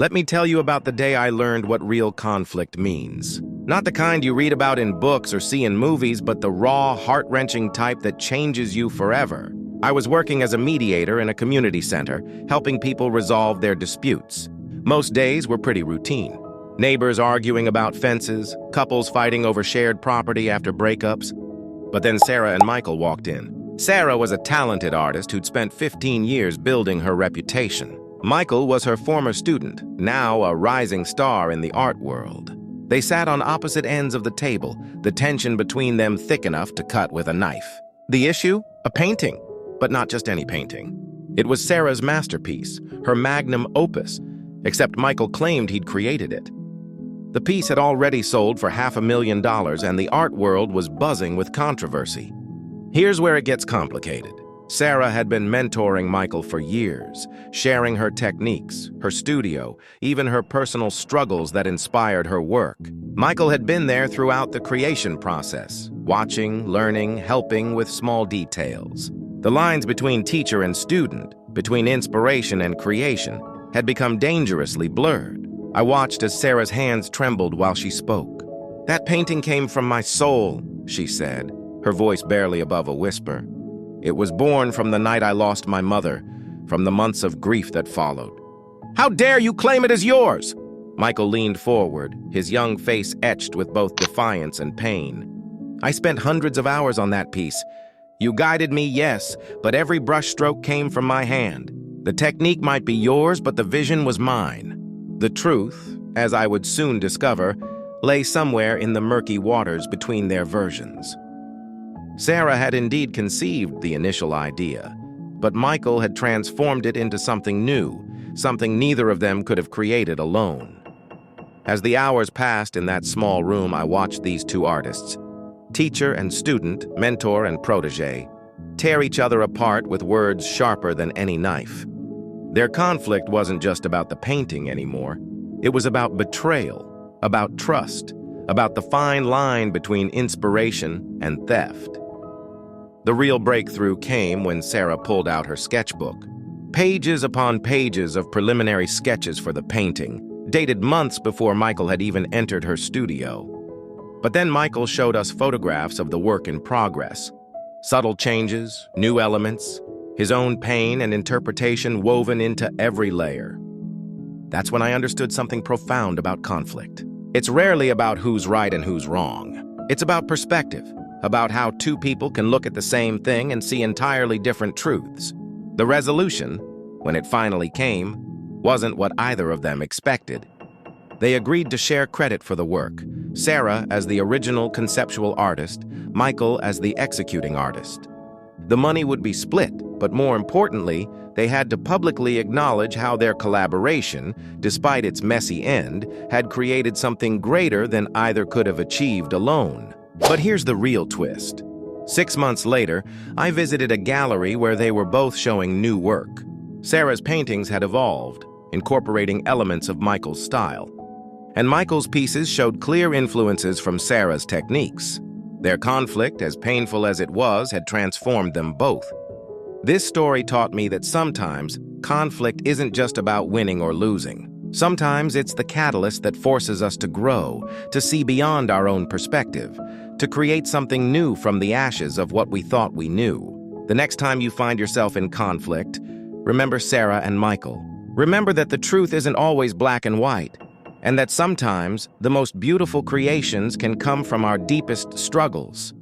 Let me tell you about the day I learned what real conflict means. Not the kind you read about in books or see in movies, but the raw, heart-wrenching type that changes you forever. I was working as a mediator in a community center, helping people resolve their disputes. Most days were pretty routine. Neighbors arguing about fences, couples fighting over shared property after breakups. But then Sarah and Michael walked in. Sarah was a talented artist who'd spent 15 years building her reputation. Michael was her former student, now a rising star in the art world. They sat on opposite ends of the table, the tension between them thick enough to cut with a knife. The issue? A painting, but not just any painting. It was Sarah's masterpiece, her magnum opus, except Michael claimed he'd created it. The piece had already sold for $500,000, and the art world was buzzing with controversy. Here's where it gets complicated. Sarah had been mentoring Michael for years, sharing her techniques, her studio, even her personal struggles that inspired her work. Michael had been there throughout the creation process, watching, learning, helping with small details. The lines between teacher and student, between inspiration and creation, had become dangerously blurred. I watched as Sarah's hands trembled while she spoke. "That painting came from my soul," she said, her voice barely above a whisper. "It was born from the night I lost my mother, from the months of grief that followed." "How dare you claim it as yours?" Michael leaned forward, his young face etched with both defiance and pain. "I spent hundreds of hours on that piece. You guided me, yes, but every brushstroke came from my hand. The technique might be yours, but the vision was mine." The truth, as I would soon discover, lay somewhere in the murky waters between their versions. Sarah had indeed conceived the initial idea, but Michael had transformed it into something new, something neither of them could have created alone. As the hours passed in that small room, I watched these two artists, teacher and student, mentor and protege, tear each other apart with words sharper than any knife. Their conflict wasn't just about the painting anymore. It was about betrayal, about trust, about the fine line between inspiration and theft. The real breakthrough came when Sarah pulled out her sketchbook. Pages upon pages of preliminary sketches for the painting, dated months before Michael had even entered her studio. But then Michael showed us photographs of the work in progress. Subtle changes, new elements, his own pain and interpretation woven into every layer. That's when I understood something profound about conflict. It's rarely about who's right and who's wrong. It's about perspective, about how two people can look at the same thing and see entirely different truths. The resolution, when it finally came, wasn't what either of them expected. They agreed to share credit for the work, Sarah as the original conceptual artist, Michael as the executing artist. The money would be split, but more importantly, they had to publicly acknowledge how their collaboration, despite its messy end, had created something greater than either could have achieved alone. But here's the real twist. 6 months later, I visited a gallery where they were both showing new work. Sarah's paintings had evolved, incorporating elements of Michael's style. And Michael's pieces showed clear influences from Sarah's techniques. Their conflict, as painful as it was, had transformed them both. This story taught me that sometimes conflict isn't just about winning or losing. Sometimes it's the catalyst that forces us to grow, to see beyond our own perspective, to create something new from the ashes of what we thought we knew. The next time you find yourself in conflict, remember Sarah and Michael. Remember that the truth isn't always black and white, and that sometimes the most beautiful creations can come from our deepest struggles.